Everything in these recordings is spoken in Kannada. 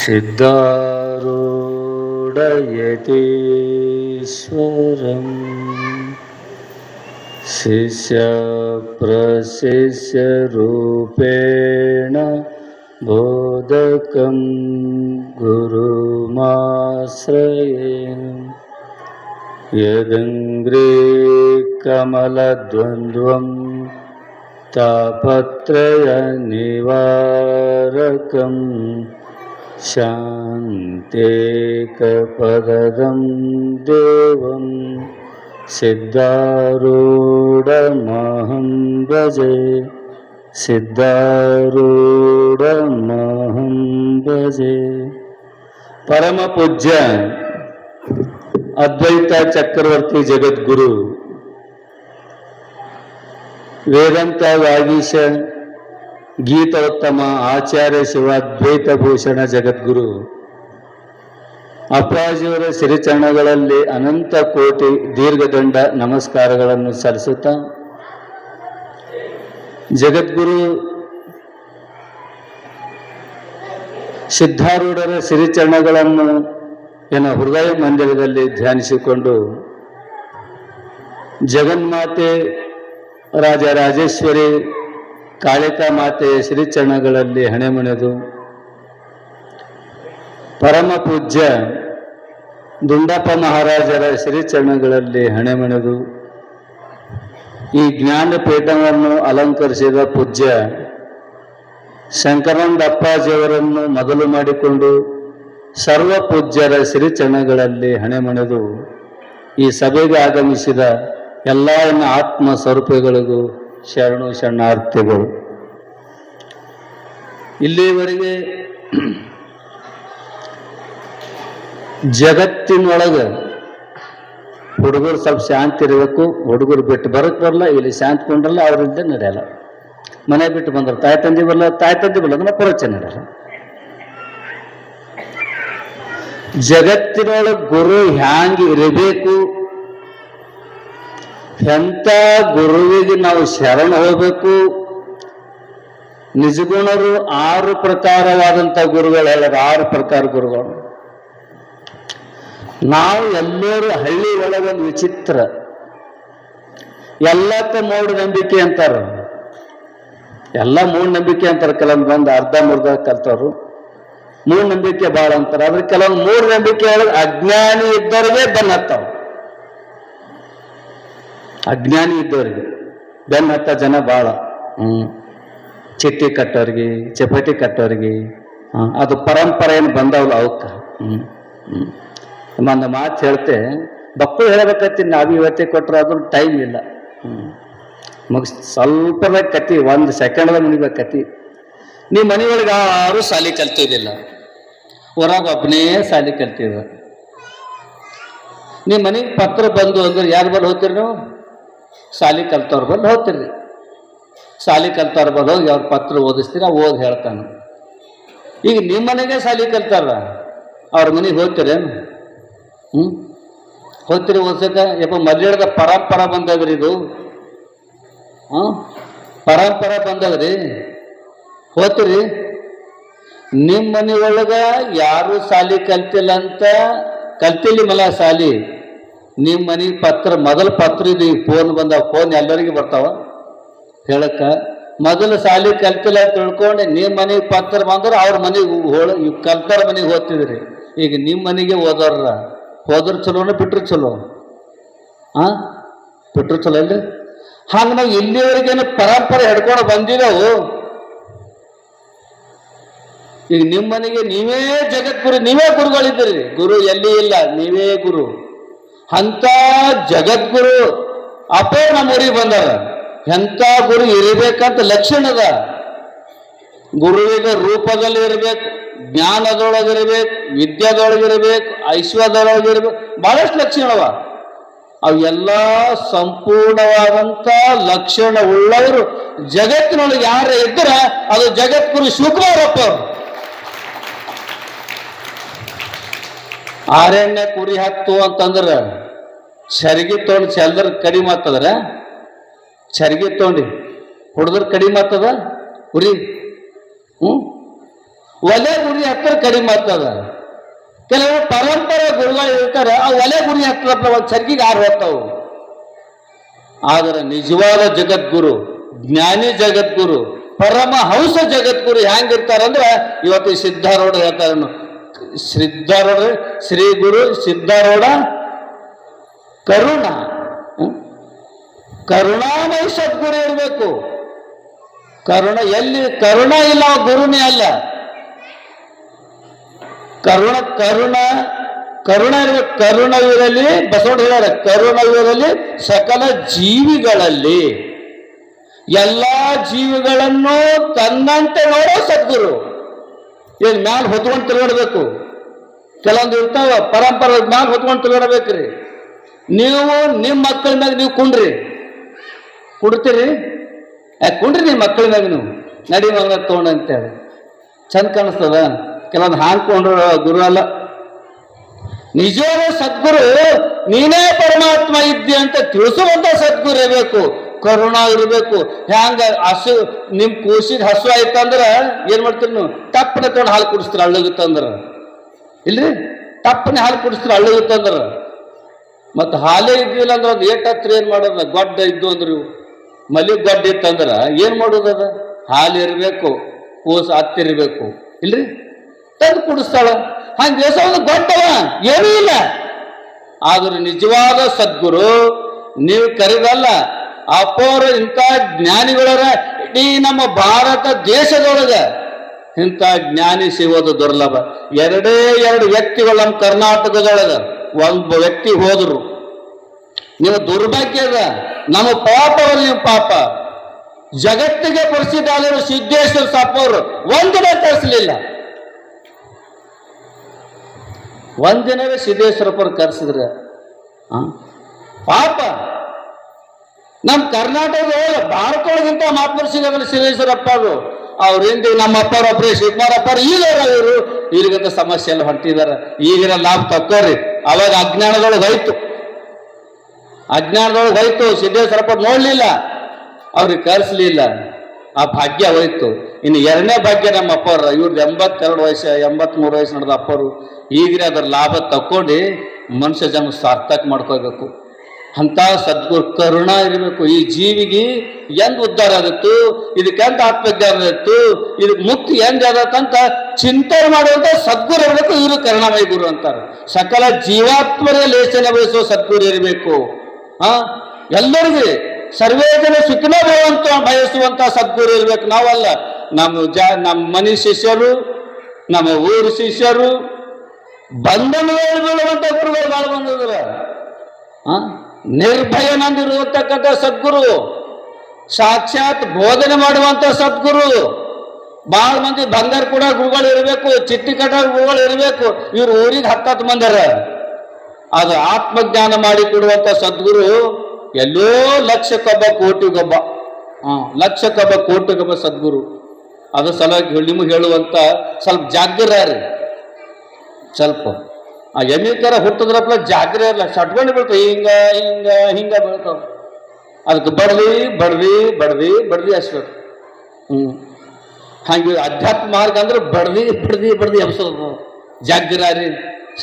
सिद्धारूढयतीश्वरं शिष्यप्रशिष्यरूपेण बोधकं गुरुमाश्रये यदङ्घ्रे कमलद्वन्द्वं तापत्रयनिवारकं शान्तेकपदं देवं सिद्धारूढमहं भजे सिद्धारूढमहं भजे। परम पूज्य अद्वैत चक्रवर्ती जगद्गुरु वेदांत वागीश ಗೀತೋತ್ತಮ ಆಚಾರ್ಯ ಶಿವಾದ್ವೈತ ಭೂಷಣ ಜಗದ್ಗುರು ಅಪ್ಪಾಜಿಯವರ ಸಿರಿಚರಣಗಳಲ್ಲಿ ಅನಂತ ಕೋಟಿ ದೀರ್ಘದಂಡ ನಮಸ್ಕಾರಗಳನ್ನು ಸಲ್ಲಿಸುತ್ತಾ, ಜಗದ್ಗುರು ಸಿದ್ಧಾರೂಢರ ಸಿರಿಚರಣಗಳನ್ನು ಎನ್ನ ಹೃದಯ ಮಂದಿರದಲ್ಲಿ ಧ್ಯಾನಿಸಿಕೊಂಡು, ಜಗನ್ಮಾತೆ ರಾಜರಾಜೇಶ್ವರಿ ಕಾಳಿಕಾ ಮಾತೆಯ ಶ್ರೀಚರಣಗಳಲ್ಲಿ ಹಣೆಮಣೆದು, ಪರಮ ಪೂಜ್ಯ ದುಂಡಪ್ಪ ಮಹಾರಾಜರ ಶ್ರೀಚರಣಗಳಲ್ಲಿ ಹಣೆಮಣೆದು, ಈ ಜ್ಞಾನಪೀಠವನ್ನು ಅಲಂಕರಿಸಿದ ಪೂಜ್ಯ ಶಂಕರಾನಂದ ಅಪ್ಪಾಜಿಯವರನ್ನು ಮೊದಲು ಮಾಡಿಕೊಂಡು ಸರ್ವ ಪೂಜ್ಯರ ಶ್ರೀಚರಣಗಳಲ್ಲಿ ಹಣೆಮಣೆದು, ಈ ಸಭೆಗೆ ಆಗಮಿಸಿದ ಎಲ್ಲ ಎನ್ನ ಆತ್ಮ ಸ್ವರೂಪಿಗಳಿಗೂ ಶರಣು ಶರಣಾರ್ಥಿಗಳು. ಇಲ್ಲಿವರೆಗೆ ಜಗತ್ತಿನೊಳಗೆ ಹುಡುಗರು ಸ್ವಲ್ಪ ಶಾಂತಿ ಇರಬೇಕು, ಹುಡುಗರು ಬಿಟ್ಟು ಬರಕ್ಕೆ ಬರಲ್ಲ, ಇಲ್ಲಿ ಶಾಂತಿ ಕೊಂಡ್ರಲ್ಲ ಅವರಿಂದ ನಡೆಯಲ್ಲ. ಮನೆ ಬಿಟ್ಟು ಬಂದ್ರೆ ತಾಯಿ ತಂದೆ ಬರಲ್ಲ, ತಾಯಿ ತಂದೆ ಬರಲ್ಲ ಅಂದ್ರೆ ಪರೋಕ್ಷ ನಡೆಯಲ್ಲ. ಜಗತ್ತಿನೊಳಗೆ ಗುರು ಹ್ಯಾಂಗೆ ಇರಬೇಕು, ಎಂಥ ಗುರುವಿಗೆ ನಾವು ಶರಣ ಹೋಗ್ಬೇಕು. ನಿಜಗುಣರು 6 ಪ್ರಕಾರವಾದಂಥ ಗುರುಗಳು ಹೇಳೋದು, 6 ಪ್ರಕಾರ ಗುರುಗಳು. ನಾವು ಎಲ್ಲರೂ ಹಳ್ಳಿ ಒಳಗೊಂದು ವಿಚಿತ್ರ, ಎಲ್ಲಕ್ಕ ಮೂಢನಂಬಿಕೆ ಅಂತಾರ, ಎಲ್ಲ ಮೂಢನಂಬಿಕೆ ಅಂತಾರೆ. ಕೆಲವೊಂದು ಬಂದು ಅರ್ಧ ಮುರ್ಧ ಕಲ್ತವ್ರು ಮೂಢನಂಬಿಕೆ ಭಾಳ ಅಂತಾರೆ. ಆದ್ರೆ ಕೆಲವೊಂದು ಮೂಢನಂಬಿಕೆ ಹೇಳೋದು ಅಜ್ಞಾನಿ ಇದ್ದವ್ರಿಗೆ ಬೆನ್ನ ಹತ್ತಾವ. ಅಜ್ಞಾನಿ ಇದ್ದವ್ರಿಗೆ ಬೆನ್ನ ಹತ್ತ ಜನ ಭಾಳ. ಚಿಟ್ಟಿ ಕಟ್ಟೋರಿಗೆ, ಚಪಾತಿ ಕಟ್ಟೋರಿಗೆ, ಅದು ಪರಂಪರೆಯನ್ನು ಬಂದವಲ್ಲ ಅವಕ್ಕೆ. ಒಂದು ಮಾತು ಹೇಳ್ತೆ, ಬಕ್ಕಳು ಹೇಳಬೇಕತ್ತೀನಿ, ನಾವು ಇವತ್ತೇ ಕೊಟ್ಟರೆ ಅದ್ರ ಟೈಮ್ ಇಲ್ಲ. ಸ್ವಲ್ಪದ ಕತಿ, 1 ಸೆಕೆಂಡ್ದಾಗ ಮುಗಿಬೇಕು ಕತಿ. ನೀ ಮನೆಯೊಳಗೆ ಯಾರು ಶಾಲೆ ಕಲ್ತಿದ್ದಿಲ್ಲ, ಹೊರಗೆ ಒಬ್ಬನೇ ಶಾಲೆ ಕಲ್ತಿದ. ನಿಮ್ಮ ಮನೆಗೆ ಪತ್ರ ಬಂದು ಅಂದ್ರೆ ಯಾರು ಬಲ್ಲಿ ಹೋಗ್ತೀರಿ ನೀವು? ಶಾಲೆ ಕಲ್ತವ್ರ ಬಂದು ಹೋಗ್ತೀರಿ. ಶಾಲೆ ಕಲ್ತವ್ರ ಬಂದು ಹೋಗಿ ಅವ್ರ ಪತ್ರ ಓದಿಸ್ತೀರ, ಓದಿ ಹೇಳ್ತಾನೆ. ಈಗ ನಿಮ್ಮ ಮನೆಗೆ ಶಾಲೆ ಕಲ್ತಾರ, ಅವ್ರ ಮನೆಗೆ ಹೋಗ್ತೀರೇನು? ಹೋಗ್ತೀರಿ ಓದ್ಸಕ್ಕೆ? ಯಪ್ಪ ಮಲ್ಯಾಳದ ಪರಂಪರ ಬಂದದ್ರಿ ಇದು. ಪರಂಪರ ಬಂದದ್ರಿ, ಹೋಗ್ತೀರಿ? ನಿಮ್ಮ ಮನೆ ಒಳಗೆ ಯಾರು ಶಾಲೆ ಕಲ್ತಿಲ್ಲ ಅಂತ ಕಲ್ತಿಲ್ಲ ಮಲ ಶಾಲೆ. ನಿಮ್ಮ ಮನೆಗೆ ಪತ್ರ, ಮೊದಲು ಪತ್ರ ಇದು. ಈಗ ಫೋನ್ ಬಂದಾವ, ಫೋನ್ ಎಲ್ಲರಿಗೂ ಬರ್ತಾವ ಹೇಳಕ್ಕ. ಮೊದಲು ಶಾಲೆ ಕಲ್ತಿಲ್ಲ ಅಂತ ತಿಳ್ಕೊಂಡು ನಿಮ್ಮ ಮನೆಗೆ ಪತ್ರ ಬಂದ್ರೆ ಅವ್ರ ಮನೆಗೆ ಕಲ್ತಾರ ಮನೆಗೆ ಓದ್ತಿದ್ರಿ. ಈಗ ನಿಮ್ಮ ಮನೆಗೆ ಓದೋರ ಹೋದ್ರೆ ಚಲೋನ ಬಿಟ್ರು ಚಲೋ? ಬಿಟ್ರು ಚಲೋ ಅಲ್ರಿ? ಹಂಗೆ ನಾವು ಇಲ್ಲಿವರೆಗೇನು ಪರಂಪರೆ ಹಿಡ್ಕೊಂಡು ಬಂದಿದ್ದೆವು. ಈಗ ನಿಮ್ಮ ಮನೆಗೆ ನೀವೇ ಜಗದ್ಗುರು, ನೀವೇ ಗುರುಗಳಿದ್ದೀರಿ. ಗುರು ಎಲ್ಲಿ ಇಲ್ಲ, ನೀವೇ ಗುರು. ಅಂತ ಜಗದ್ಗುರು ಅಪೋ ನಮ್ಮ ಊರಿಗೆ ಬಂದಾರ. ಎಂಥ ಗುರು ಇರಬೇಕಂತ ಲಕ್ಷಣ ಅದ. ಗುರುವಿಗೆ ರೂಪದಲ್ಲಿ ಇರಬೇಕು, ಜ್ಞಾನದೊಳಗಿರ್ಬೇಕು, ವಿದ್ಯಾದೊಳಗಿರ್ಬೇಕು, ಐಶ್ವರ್ಯದೊಳಗಿರ್ಬೇಕು, ಬಹಳಷ್ಟು ಲಕ್ಷಣವ. ಅವೆಲ್ಲ ಸಂಪೂರ್ಣವಾದಂಥ ಲಕ್ಷಣ ಉಳ್ಳವರು ಜಗತ್ತಿನೊಳಗೆ ಯಾರೇ ಇದ್ದರೆ ಅದು ಜಗದ್ಗುರು ಶಿವಕುಮಾರಪ್ಪ ಅವರು. ಆರಣ್ಯ ಕುರಿ ಹತ್ತು ಅಂತಂದ್ರೆ ಚರಿಗೆ ತೊಗೊಂಡು ಚೆಲ್ದ್ರ ಕಡಿಮೆ ಆಗ್ತದ್ರೆ, ಚರಿಗೆ ತೊಗೊಂಡು ಹೊಡೆದ್ರೆ ಕಡಿಮೆ ಆಗ್ತದ ಕುರಿ. ಒಲೆ ಗುರಿ ಹತ್ತಿರ ಕಡಿಮೆ ಆಗ್ತದ. ಕೆಲವರು ಪರಂಪರೆ ಗುರುಗಳು ಇರ್ತಾರೆ, ಆ ಒಲೆ ಗುರಿ ಹತ್ತಿರ ಒಂದು ಚರ್ಗಿಗೆ ಆರು ಹೋಗ್ತಾವು. ಆದರೆ ನಿಜವಾದ ಜಗದ್ಗುರು, ಜ್ಞಾನಿ ಜಗದ್ಗುರು, ಪರಮಹಂಸ ಜಗದ್ಗುರು ಹೆಂಗಿರ್ತಾರಂದ್ರೆ ಇವತ್ತು ಸಿದ್ಧಾರೂಢ ಹೇಳ್ತಾರೆ. ಸಿದ್ಧಾರೂಢ ಶ್ರೀ ಗುರು ಸಿದ್ಧಾರೂಢ ಕರುಣಾಮಯ ಸದ್ಗುರು ಇರಬೇಕು. ಎಲ್ಲಿ ಕರುಣ ಇಲ್ಲ ಗುರುನೇ ಅಲ್ಲ. ಕರುಣ ಇರಬೇಕು. ಕರುಣವಿರಲಿ, ಬಸವಣ್ಣ ಹೇಳ್ಯಾರ, ಕರುಣವಿರಲಿ ಸಕಲ ಜೀವಿಗಳಲ್ಲಿ, ಎಲ್ಲ ಜೀವಿಗಳನ್ನು ತನ್ನಂತೆ ನೋಡೋ ಸದ್ಗುರು. ಏನು ಮ್ಯಾಲ ಹೊತ್ಕೊಂಡು ತಿರುಗಾಡ್ಬೇಕು. ಕೆಲವೊಂದು ಇರ್ತಾವ ಪರಂಪರೆ ಮ್ಯಾಲ ಹೊತ್ಕೊಂಡು ತಿರುಗಾಡ್ಬೇಕ್ರಿ. ನೀವು ನಿಮ್ಮ ಮಕ್ಕಳ ಮ್ಯಾಗ ನೀವು ಕುಡ್ತೀರಿ, ಕುಂಡ್ರಿ ನಿಮ್ಮ ಮಕ್ಕಳ ಮ್ಯಾಗ ನೀವು ನಡಿ ಮಗ ತೊಗೊಂಡು ಅಂತೇಳಿ ಚಂದ ಕಾಣಿಸ್ತದ. ಕೆಲವೊಂದು ಹಾಂಡ್ಕೊಂಡ್ರು ಗುರು ಅಲ್ಲ. ನಿಜವಾದ ಸದ್ಗುರು ನೀನೇ ಪರಮಾತ್ಮ ಇದ್ದಿ ಅಂತ ತಿಳಿಸುವಂತ ಸದ್ಗುರು ಇರಬೇಕು. ಕರುಣ ಇರಬೇಕು. ಹ್ಯಾಂಗ ನಿಮ್ ಕೂಸಿಗೆ ಹಸು ಆಯ್ತಂದ್ರ ಏನ್ ಮಾಡ್ತೀರಿ ನೀವು? ಟಪ್ಪನೆ ತೊಗೊಂಡು ಹಾಲು ಕುಡಿಸ್ತೀರ ಅಳ್ಳಗುತ್ತಂದ್ರ. ಇಲ್ರಿ, ಟಪ್ಪನೆ ಹಾಲು ಕುಡಿಸ್ತೀರ ಅಳ್ಳಗುತ್ತಂದ್ರ. ಮತ್ತು ಹಾಲೇ ಇದ್ದಿಲ್ಲ ಅಂದ್ರೆ ಒಂದು ಏಟತ್ರ ಏನ್ ಮಾಡೋದ? ಗೊಡ್ಡ ಇದ್ದು ಅಂದ್ರು ಮಲಿ ಗೊಡ್ಡ ಇತ್ತಂದ್ರ ಏನ್ ಮಾಡೋದದ? ಹಾಲು ಇರಬೇಕು, ಕೂಸು ಹತ್ತಿರ್ಬೇಕು. ಇಲ್ರಿ, ತಂದು ಕುಡಿಸ್ತಾಳ. ಹಂಗೆ ಒಂದು ಗೊಡ್ಡವ ಏನೂ ಇಲ್ಲ. ಆದ್ರೆ ನಿಜವಾದ ಸದ್ಗುರು ನೀವು ಕರೆದಲ್ಲ. ಅಪೋರ ಇಂಥ ಜ್ಞಾನಿಗಳರ ಇಡೀ ನಮ್ಮ ಭಾರತ ದೇಶದೊಳಗ ಇಂಥ ಜ್ಞಾನಿ ಸಿಗೋದು ದುರ್ಲಭ. ಎರಡೇ ಎರಡು ವ್ಯಕ್ತಿಗಳು ನಮ್ಮ ಕರ್ನಾಟಕದೊಳಗ. ಒಬ್ಬ ವ್ಯಕ್ತಿ ಹೋದ್ರು, ನೀವು ದುರ್ಭಾಗ್ಯದ, ನಮ್ಮ ಪಾಪವಲ್ಲಿ ನೀವು ಪಾಪ. ಜಗತ್ತಿಗೆ ಪ್ರಸಿದ್ಧ ಆದರೂ ಸಿದ್ದೇಶ್ವರ ಸಪ್ಪವರು ಒಂದಿನ ಕರೆಸಲಿಲ್ಲ. ಒಂದಿನವೇ ಸಿದ್ದೇಶ್ವರಪ್ಪರು ಕರೆಸಿದ್ರೆ ಪಾಪ. ನಮ್ಮ ಕರ್ನಾಟಕದೊಳಗ ಭಾರತದೊಳಗಿಂತ ಮಹಾತ್ಮರು ಸಿಗೋದಿಲ್ಲ ಸಿದ್ದೇಶ್ವರಪ್ಪ ಅವರು. ಅವ್ರಿಂದ ನಮ್ಮ ಅಪ್ಪರೊಬ್ಬರೇ ಶಿವಕುಮಾರಪ್ಪರು ಈಗ ಇವರು ಇವ್ರಿಗಂತ ಸಮಸ್ಯೆ ಎಲ್ಲ ಹೊಂಟಿದಾರ. ಈಗಿನ ಲಾಭ ತಕ್ಕೋರಿ. ಅವಾಗ ಅಜ್ಞಾನದೊಳಗೆ ಹೋಯ್ತು. ಸಿದ್ದೇಶ್ವರಪ್ಪ ನೋಡ್ಲಿಲ್ಲ, ಅವ್ರಿಗೆ ಕರೆಸಲಿಲ್ಲ. ಆ ಭಾಗ್ಯ ಹೋಯ್ತು. ಇನ್ನು ಎರಡನೇ ಭಾಗ್ಯ ನಮ್ಮ ಅಪ್ಪವ್ರ. ಇವ್ರದ್ದು 82 ವಯಸ್ಸು 83 ವಯಸ್ಸು ನಡೆದ ಅಪ್ಪರು. ಈಗಿನ ಅದರ ಲಾಭ ತಕ್ಕೊಂಡು ಮನುಷ್ಯ ಜನ್ಮ ಸಾರ್ಥಕ ಮಾಡ್ಕೋಬೇಕು. ಅಂತ ಸದ್ಗುರು ಕರುಣ ಇರಬೇಕು. ಈ ಜೀವಿಗೆ ಎಂದ್ ಉದ್ಧಾರ ಆದಿತ್ತು, ಇದಕ್ಕೆ ಎಂತ ಆತ್ಮಜ್ಞಾನ ಇತ್ತು, ಇದಕ್ಕೆ ಮುಕ್ತಿ ಎಂದ್ ಆದತ್ತಂತ ಚಿಂತನೆ ಮಾಡುವಂತ ಸದ್ಗುರು ಇರಬೇಕು. ಇವರು ಕರುಣಾಮಯ ಗುರು ಅಂತಾರೆ. ಸಕಲ ಜೀವಾತ್ಮರೇ ಲೇಸನೆ ಬಯಸುವ ಸದ್ಗುರು ಇರಬೇಕು. ಎಲ್ಲರಿಗೂ ಸರ್ವೇ ಜನ ಸುಖಿನ ಬಯಸುವಂತ ಸದ್ಗುರು ಇರ್ಬೇಕು. ನಾವಲ್ಲ, ನಮ್ಮ ಮನೆ ಶಿಷ್ಯರು, ನಮ್ಮ ಊರು ಶಿಷ್ಯರು, ಬಂಧನಗಳು ಬೀಳುವಂತ ಗುರುಗಳು ಬಾಳ ಬಂದಿದ್ರ. ನಿರ್ಭಯನಂದಿರುವಂತಕ್ಕಂಥ ಸದ್ಗುರು, ಸಾಕ್ಷಾತ್ ಬೋಧನೆ ಮಾಡುವಂತ ಸದ್ಗುರು. ಬಹಳ ಮಂದಿ ಬಂಗಾರ ಕೂಡ ಗುರುಗಳು ಇರಬೇಕು, ಚಿಟ್ಟಿ ಕಟ್ಟ ಗುರುಗಳು ಇರಬೇಕು. ಇವ್ರು ಊರಿಗೆ 10 ಮಂದಿ ಅರ. ಅದು ಆತ್ಮಜ್ಞಾನ ಮಾಡಿ ಕೊಡುವಂತ ಸದ್ಗುರು ಎಲ್ಲೋ ಲಕ್ಷಕ್ಕೊಬ್ಬ ಕೋಟಿಗೊಬ್ಬ ಸದ್ಗುರು. ಅದು ಸಲುವಾಗಿ ನಿಮಗೆ ಹೇಳುವಂತ ಸ್ವಲ್ಪ ಜಾಗ್ರರಿ. ಸ್ವಲ್ಪ ಆ ಎಮ್ಮಿಕರ ಹುಟ್ಟಿದ್ರಪ್ಪ ಜಾಗ್ರ ಇರಲ್ಲ, ಸಟ್ಕೊಂಡು ಬೀಳ್ತಾವ. ಹಿಂಗ ಬೀಳ್ತಾವ. ಅದಕ್ಕೆ ಬಡ್ದಿ ಅಷ್ಟದು. ಹಂಗೆ ಅಧ್ಯಾತ್ಮ ಮಾರ್ಗ ಅಂದ್ರೆ ಬಡ್ದಿ ಎಬ್ಸೋದು. ಜಾಗ್ರಾರಿ.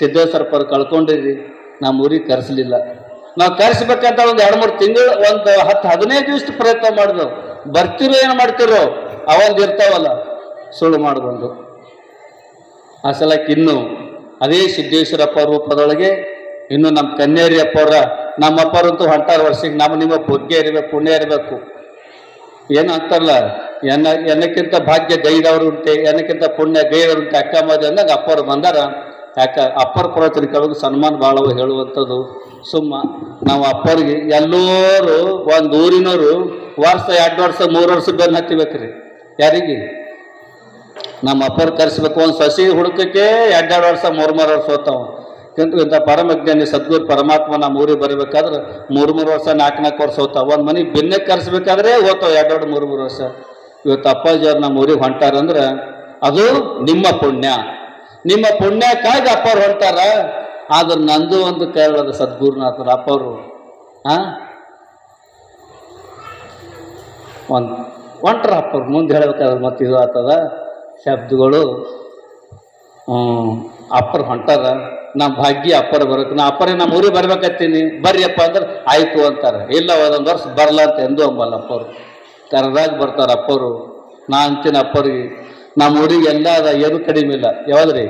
ಸಿದ್ದೇಶ್ವರಪ್ಪರು ಕಳ್ಕೊಂಡಿರಿ. ನಮ್ಮ ಊರಿಗೆ ಕರೆಸಲಿಲ್ಲ. ನಾವು ಕರೆಸ್ಬೇಕಂತ ಒಂದು 2-3 ತಿಂಗಳು, ಒಂದು 10-15 ದಿವಸ ಪ್ರಯತ್ನ ಮಾಡಿದೆವು. ಬರ್ತಿರೋ ಏನು ಮಾಡ್ತಿರೋ ಅವಂದು ಇರ್ತಾವಲ್ಲ ಸುಳ್ಳು ಮಾಡ್ಬಂದು. ಆ ಸಲಕ್ಕೆ ಇನ್ನು ಅದೇ ಸಿದ್ದೇಶ್ವರಪ್ಪ ರೂಪದೊಳಗೆ ಇನ್ನು ನಮ್ಮ ಕನ್ನೇರಿ ಅಪ್ಪವ್ರ, ನಮ್ಮ ಅಪ್ಪರಂತೂ 16 ವರ್ಷಕ್ಕೆ ನಿಮ್ಮ ಭಾಗ್ಯ ಇರಬೇಕು, ಪುಣ್ಯ ಇರಬೇಕು. ಏನು ಅಂತಾರಲ್ಲ, ಎನ್ನಕ್ಕಿಂತ ಭಾಗ್ಯ ಗೈದವರು ಉಂಟೆ, ಎನ್ನಕ್ಕಿಂತ ಪುಣ್ಯ ಗೈದವರು ಉಂಟೆ. ಅಕ್ಕ ಮದಿ ಅಂದಾಗ ಅಪ್ಪವ್ರು ಬಂದಾರ. ಯಾಕೆ ಅಪ್ಪರ ಪ್ರವಚನ ಕೆಳಗೆ ಸನ್ಮಾನ ಭಾಳವ ಹೇಳುವಂಥದ್ದು. ನಾವು ಅಪ್ಪರಿಗೆ ಎಲ್ಲರೂ ಒಂದು ಊರಿನವರು ವರ್ಷ 2 ವರ್ಷ 3 ವರ್ಷ ಬೆನ್ನು ಹತ್ತಿಬೇಕ್ರಿ. ಯಾರಿಗೆ? ನಮ್ಮ ಅಪ್ಪರು ಕರೆಸ್ಬೇಕು. ಒಂದು ಸಸಿ ಹುಡುಕಕ್ಕೆ 2 ವರ್ಷ 3 ವರ್ಷ ಹೋಗ್ತಾವ. ಇಂಥ ಪರಮಜ್ಞಾನಿ ಸದ್ಗುರು ಪರಮಾತ್ಮ ನಮ್ಮ ಊರಿಗೆ ಬರಬೇಕಾದ್ರೆ 3 ವರ್ಷ 4 ವರ್ಷ ಹೋಗ್ತಾವ. ಒಂದು ಮನೆ ಬೆನ್ನಕ್ಕೆ ಕರೆಸ್ಬೇಕಾದ್ರೆ ಹೋಗ್ತಾವ 2 3 ವರ್ಷ. ಇವತ್ತು ಅಪ್ಪಾಜಿಯವ್ರು ನಮ್ಮ ಊರಿಗೆ ಹೊಂಟಾರಂದ್ರೆ ಅದು ನಿಮ್ಮ ಪುಣ್ಯ. ನಿಮ್ಮ ಪುಣ್ಯಕ್ಕಾಗಿ ಅಪ್ಪವ್ರು ಹೊಂಟಾರ. ಆದ್ರೆ ನಂದು ಒಂದು ಕೇರಳದ ಸದ್ಗುರುನಾಥರ ಅಪ್ಪವರು ಹೊಂಟ್ರ ಅಪ್ಪವ್ರು ಮುಂದೆ ಹೇಳ್ಬೇಕಾದ್ರೆ ಮತ್ತೆ ಇದು ಆಗ್ತದ ಶಬ್ದಗಳು ಅಪ್ಪರ್ ಹೊಂಟಾರ, ನಮ್ಮ ಭಾಗ್ಯ ಅಪ್ಪರ ಬರೋಕೆ, ನಾ ಅಪ್ಪರೇ ನಮ್ಮ ಊರಿಗೆ ಬರ್ಬೇಕತ್ತೀನಿ ಬರ್ರಿಯಪ್ಪ ಅಂದ್ರೆ ಆಯ್ತು ಅಂತಾರೆ. ಇಲ್ಲ ಒಂದೊಂದು ವರ್ಷ ಬರಲ್ಲ ಅಂತ ಎಂದೂ ಅಂಬಲ್ಲ ಅಪ್ಪರು. ಕರೆದಾಗ ಬರ್ತಾರೆ ಅಪ್ಪರು. ನಾ ಅಂತೀನಿ ಅಪ್ಪರಿಗೆ ನಮ್ಮ ಊರಿಗೆ ಎಲ್ಲ ಅದ, ಏನು ಕಡಿಮೆ ಇಲ್ಲ. ಯಾವ್ದ್ರಿ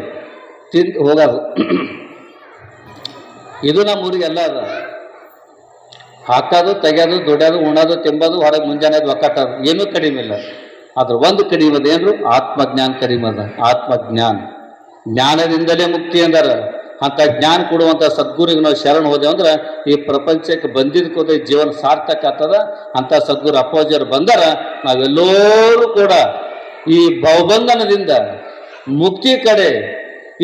ತಿಂದು ಹೋಗೋದು ಇದು ನಮ್ಮ ಊರಿಗೆ ಎಲ್ಲ ಅದ. ಹಾಕೋದು, ತೆಗೆಯೋದು, ದುಡಿಯೋದು, ಉಣೋದು, ತಿಂಬೋದು, ಹೊರಗೆ ಮುಂಜಾನೆ ಒಕ್ಕಟ್ಟೋದು, ಏನೂ ಕಡಿಮೆ ಇಲ್ಲ. ಆದ್ರೆ ಒಂದು ಕಡಿಮೆ ಅದ, ಏನ್ರು ಆತ್ಮಜ್ಞಾನ ಕಡಿಮೆ ಅದ. ಆತ್ಮಜ್ಞಾನ, ಜ್ಞಾನದಿಂದಲೇ ಮುಕ್ತಿ ಅಂದಾರ. ಅಂತ ಜ್ಞಾನ ಕೊಡುವಂಥ ಸದ್ಗುರಿಗೆ ನಾವು ಶರಣ ಹೋದೆವು ಅಂದ್ರೆ ಈ ಪ್ರಪಂಚಕ್ಕೆ ಬಂದಿದ್ದಕ್ಕೆ ಜೀವನ ಸಾರ್ಥಕ ಆಗ್ತದ. ಅಂಥ ಸದ್ಗುರು ಅಪ್ಪಾಜಿಯವರು ಬಂದಾರ. ನಾವೆಲ್ಲರೂ ಕೂಡ ಈ ಭವಬಂಧನದಿಂದ ಮುಕ್ತಿ ಕಡೆ,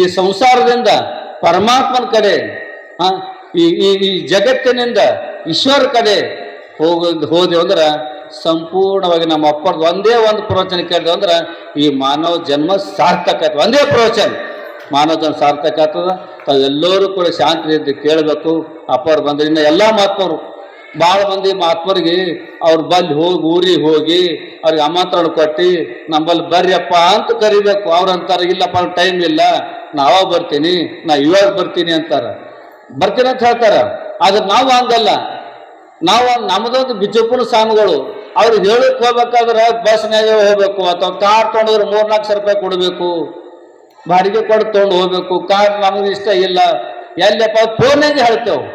ಈ ಸಂಸಾರದಿಂದ ಪರಮಾತ್ಮನ ಕಡೆ, ಈ ಜಗತ್ತಿನಿಂದ ಈಶ್ವರ ಕಡೆ ಹೋದೆವು ಅಂದ್ರೆ ಸಂಪೂರ್ಣವಾಗಿ ನಮ್ಮ ಅಪ್ಪರ್ದು ಒಂದೇ ಒಂದು ಪ್ರವಚನ ಕೇಳಿದೆವು ಅಂದ್ರೆ ಈ ಮಾನವ ಜನ್ಮ ಸಾರ್ಥಕ ಆಗ್ತದೆ. ಒಂದೇ ಪ್ರವಚನ ಮಾನವ ಜನ್ಮ ಸಾರ್ಥಕ ಆಗ್ತದ. ತಾವೆಲ್ಲರೂ ಕೂಡ ಶಾಂತಿಯಿಂದ ಕೇಳಬೇಕು. ಅಪ್ಪವ್ರು ಬಂದ್ರೆ ಇನ್ನು ಎಲ್ಲ ಮಹಾತ್ಮರು, ಭಾಳ ಮಂದಿ ಮಹಾತ್ಮರಿಗೆ ಅವ್ರು ಬಂದು ಊರಿಗೆ ಹೋಗಿ ಅವ್ರಿಗೆ ಆಮಂತ್ರಣ ಕೊಟ್ಟು ನಮ್ಮಲ್ಲಿ ಬರ್ರಿಯಪ್ಪ ಅಂತ ಕರಿಬೇಕು. ಅವ್ರು ಅಂತಾರೆ ಇಲ್ಲಪ್ಪ ಟೈಮ್ ಇಲ್ಲ, ನಾವ ಬರ್ತೀನಿ, ನಾ ಇವಾಗ ಬರ್ತೀನಿ ಅಂತಾರೆ. ಬರ್ತೀನಿ ಅಂತ ಹೇಳ್ತಾರೆ. ಆದ್ರೆ ನಾವು ಹಂಗಲ್ಲ. ನಾವು ನಮ್ಮದೊಂದು ಬಿಜೆಪುರ ಸ್ವಾಮಿಗಳು ಅವ್ರಿಗೆ ಹೇಳಕ್ಕೆ ಹೋಗ್ಬೇಕಾದ್ರೆ ಬಸ್ನಾಗ ಹೋಗ್ಬೇಕು ಅಥವಾ ಕಾರ್ ತೊಗೊಂಡ್ರೆ 3-4 ರೂಪಾಯಿ ಕೊಡಬೇಕು, ಬಾಡಿಗೆ ಕೊಟ್ಟು ತೊಗೊಂಡು ಹೋಗ್ಬೇಕು. ಕಾರ್ ನಮಗೆ ಇಷ್ಟ ಇಲ್ಲ, ಎಲ್ಲಪ್ಪ ಫೋನಾಗೆ ಹೇಳ್ತೇವೆ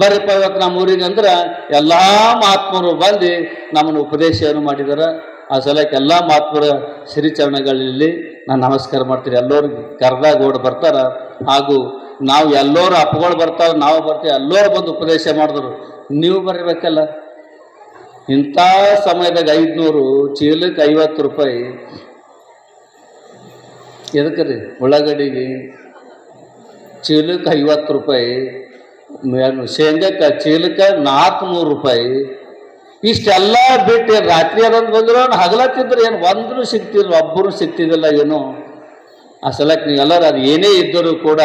ಬರ್ರಿಪ್ಪ ಇವತ್ತು ನಮ್ಮ ಊರಿಗೆ ಅಂದ್ರೆ ಎಲ್ಲ ಮಹಾತ್ಮರು ಬಂದು ನಮ್ಮನ್ನು ಉಪದೇಶವನ್ನು ಮಾಡಿದಾರೆ. ಆ ಸಲಕ್ಕೆ ಎಲ್ಲ ಮಹಾತ್ಮರ ಶ್ರೀಚರಣಗಳಲ್ಲಿ ನಾನು ನಮಸ್ಕಾರ ಮಾಡ್ತೀನಿ. ಎಲ್ಲರಿಗೆ ಕರೆದಾಗ ಓಡಿ ಬರ್ತಾರ. ಹಾಗೂ ನಾವು ಎಲ್ಲರೂ ಅಪ್ಪಗಳು ಬರ್ತಾರೆ, ನಾವು ಬರ್ತೀವಿ, ಎಲ್ಲರೂ ಬಂದು ಉಪದೇಶ ಮಾಡಿದ್ರು. ನೀವು ಬರಬೇಕಲ್ಲ. ಇಂಥ ಸಮಯದಾಗ 500 ಚೀಲಕ್ಕೆ 50 ರೂಪಾಯಿ ಎದಕ್ಕೆ ರೀ? ಉಳ್ಳಾಗಡ್ಡಿಗೆ ಚೀಲಕ್ಕೆ 50 ರೂಪಾಯಿ, ಶೇಂಗಕ್ಕೆ ಚೀಲಕ್ಕೆ 400 ರೂಪಾಯಿ. ಇಷ್ಟೆಲ್ಲ ಬಿಟ್ಟು ರಾತ್ರಿ ಅದೊಂದು ಬಂದ್ರು ಹಗಲತ್ತಿದ್ರು ಏನು ಒಂದ್ರೂ ಸಿಗ್ತಿದ್ರು, ಒಬ್ಬರು ಸಿಗ್ತಿದ್ದಿಲ್ಲ ಏನು. ಆ ಸಲಕ್ಕೆ ನೀವೆಲ್ಲರೂ ಅದು ಏನೇ ಇದ್ದರೂ ಕೂಡ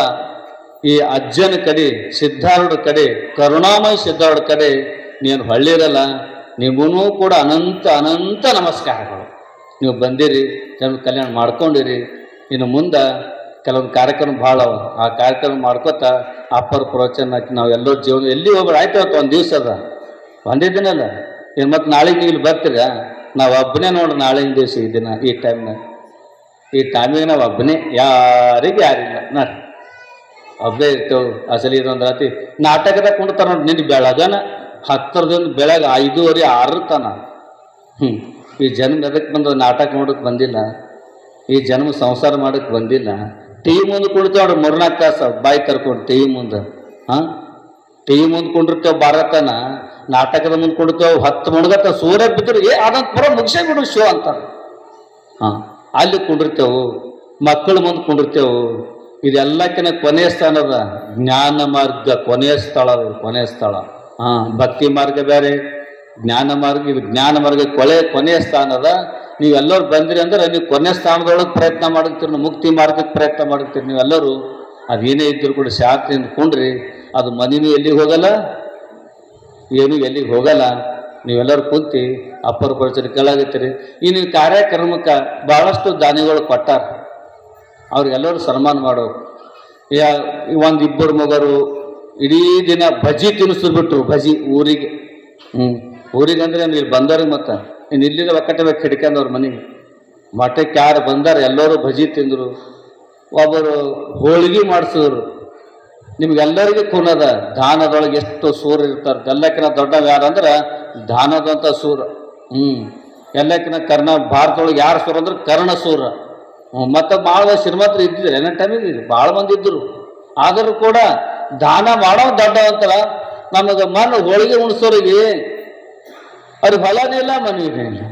ಈ ಅಜ್ಜನ ಕಡೆ, ಸಿದ್ಧಾರೂಢ ಕಡೆ, ಕರುಣಾಮಯ ಸಿದ್ಧಾರೂಢ ಕಡೆ ನೀನು ಹೊಳ್ಳಿರಲ್ಲ. ನಿಮಗೂ ಕೂಡ ಅನಂತ ಅನಂತ ನಮಸ್ಕಾರಗಳು. ನೀವು ಬಂದಿರಿ, ಜನರ ಕಲ್ಯಾಣ ಮಾಡ್ಕೊಂಡಿರಿ. ಇನ್ನು ಮುಂದೆ ಕೆಲವೊಂದು ಕಾರ್ಯಕ್ರಮ ಭಾಳ ಅವ. ಆ ಕಾರ್ಯಕ್ರಮ ಮಾಡ್ಕೋತಾ ಅಪ್ಪರ ಪ್ರವಚನ ಹಾಕಿ ನಾವು ಎಲ್ಲರ ಜೀವನ ಎಲ್ಲಿ ಹೋಗ್ಬೇಡ. ಆಯ್ತು ಅವತ್ತು ಒಂದು ದಿವಸ ಅದ, ಒಂದೇ ದಿನ ಅಲ್ಲ. ಇನ್ನು ಮತ್ತು ನಾಳೆಗೆ ನೀವು ಇಲ್ಲಿ ಬರ್ತೀರ, ನಾವು ಒಬ್ಬನೇ ನೋಡ್ರಿ. ನಾಳೆಗಿನ ದಿವಸ ಈ ದಿನ ಈ ಟೈಮಿಗೆ ನಾವು ಒಬ್ಬನೇ, ಯಾರಿಗೂ ಯಾರಿಲ್ಲ. ನೋಡ್ರಿ ಒಬ್ಬೇ ಇರ್ತೇವೆ. ಅಸಲಿ ಇದೊಂದು ರಾತ್ರಿ ನಾಟಕದಾಗ ಕುಂಡ್ತಾರ ನೋಡಿ. ನಿನ್ನ ಬೆಳಗನ 10 ಬೆಳಗ್ಗೆ 5:30-6 ತನ. ಈ ಜನ್ಮ ಎದಕ್ಕೆ ಬಂದ? ನಾಟಕ ನೋಡೋಕೆ ಬಂದಿಲ್ಲ, ಈ ಜನ್ಮ ಸಂಸಾರ ಮಾಡೋಕ್ಕೆ ಬಂದಿಲ್ಲ. ಟಿವಿ ಮುಂದೆ ಕುಳಿತೇವೆ ನೋಡ್ರಿ 3-4 ತಾಸು ಬಾಯಿ ಕರ್ಕೊಂಡು ಟಿವಿ ಮುಂದೆ. ಟಿವಿ ಮುಂದೆ ಕುಂಡಿರ್ತೇವೆ ಭಾರತನ. ನಾಟಕದ ಮುಂದೆ ಕುಡಿತೇವೆ 10 ಮುಣಗತ್ತ ಸೂರ್ಯ ಬಿದ್ದರು ಅದಂತ ಪುರ ಮುಗಿಸೇ ಬಿಡು ಶೋ ಅಂತಾರೆ. ಅಲ್ಲಿ ಕುಂಡಿರ್ತೇವೆ, ಮಕ್ಕಳ ಮುಂದೆ ಕುಂಡಿರ್ತೇವೆ. ಇದೆಲ್ಲಕ್ಕಿಂತ ಕೊನೆಯ ಸ್ಥಾನದ ಜ್ಞಾನ ಮಾರ್ಗ, ಕೊನೆಯ ಸ್ಥಳ. ಕೊನೆಯ ಸ್ಥಳ. ಭಕ್ತಿ ಮಾರ್ಗ ಬೇರೆ, ಜ್ಞಾನ ಮಾರ್ಗ. ಇದು ಜ್ಞಾನ ಮಾರ್ಗ ಕೊನೆಯ ಸ್ಥಾನದ. ನೀವೆಲ್ಲರೂ ಬಂದಿರಿ ಅಂದ್ರೆ ನೀವು ಕೊನೆಯ ಸ್ಥಾನದೊಳಗೆ ಪ್ರಯತ್ನ ಮಾಡಿರ್ತೀರಿ, ಮುಕ್ತಿ ಮಾರ್ಗಕ್ಕೆ ಪ್ರಯತ್ನ ಮಾಡಿರ್ತೀರಿ. ನೀವೆಲ್ಲರೂ ಅದೇನೇ ಇದ್ದರೂ ಕೂಡ ಶಾಂತಿಯಿಂದ ಕುಂಡ್ರಿ. ಅದು ಮನೆಯೂ ಎಲ್ಲಿಗೆ ಹೋಗಲ್ಲ, ಏನು ಎಲ್ಲಿಗೆ ಹೋಗಲ್ಲ. ನೀವೆಲ್ಲರೂ ಕುಂತು ಅಪ್ಪರ ಪರಿಚಯ ಕೇಳಾಗತ್ತೀರಿ. ಈ ನೀವು ಕಾರ್ಯಕ್ರಮಕ್ಕೆ ಭಾಳಷ್ಟು ದಾನಿಗಳು ಕೊಟ್ಟಾರ. ಅವ್ರಿಗೆಲ್ಲರೂ ಸನ್ಮಾನ ಮಾಡೋರು. 1-2 ಮಗರು ಇಡೀ ದಿನ ಬಜ್ಜಿ ತಿನ್ನಿಸ್ಬಿಟ್ರು. ಬಜ್ಜಿ ಊರಿಗೆ ಊರಿಗೆ ಅಂದರೆ ಇಲ್ಲಿ ಬಂದವ್ರಿಗೆ ಮತ್ತು ಇನ್ನು ಇಲ್ಲಿಂದ ಒಕ್ಕಟ್ಟಬೇಕು ಹಿಡ್ಕೊಂಡವ್ರ ಮನೆಗೆ. ಮಠಕ್ಕೆ ಯಾರು ಬಂದಾರ ಎಲ್ಲರೂ ಬಜ್ಜಿ ತಿಂದರು. ಒಬ್ಬರು ಹೋಳಿಗೆ ಮಾಡಿಸಿದ್ರು. ನಿಮ್ಗೆಲ್ಲರಿಗೂ ಕುನದ ದಾನದೊಳಗೆ ಎಷ್ಟು ಸೂರ ಇರ್ತಾರೆ. ಎಲ್ಲಕ್ಕಿಂತ ದೊಡ್ಡವ ಯಾರಂದ್ರೆ ದಾನದಂಥ ಸೂರ. ಎಲ್ಲಕ್ಕಿಂತ ಭಾರತದೊಳಗೆ ಯಾರು ಸೂರ ಅಂದ್ರೆ ಕರ್ಣಸೂರ. ಮತ್ತು ಭಾಳ ಶ್ರೀಮಂತರು ಇದ್ದಿದ್ರು. ಏನೇ ಟೈಮಿಗೆ ಭಾಳ ಮಂದಿ ಇದ್ದರು. ಆದರೂ ಕೂಡ ದಾನ ಮಾಡೋ ದೊಡ್ಡ ಅಂತಾರ. ನಮಗೆ ಹೋಳಿಗೆ ಉಣಿಸೋರಿಗೆ ಅವ್ರಿಗೆ ಹೊಲನೇ ಇಲ್ಲ, ಮನೆಯೇ ಇಲ್ಲ.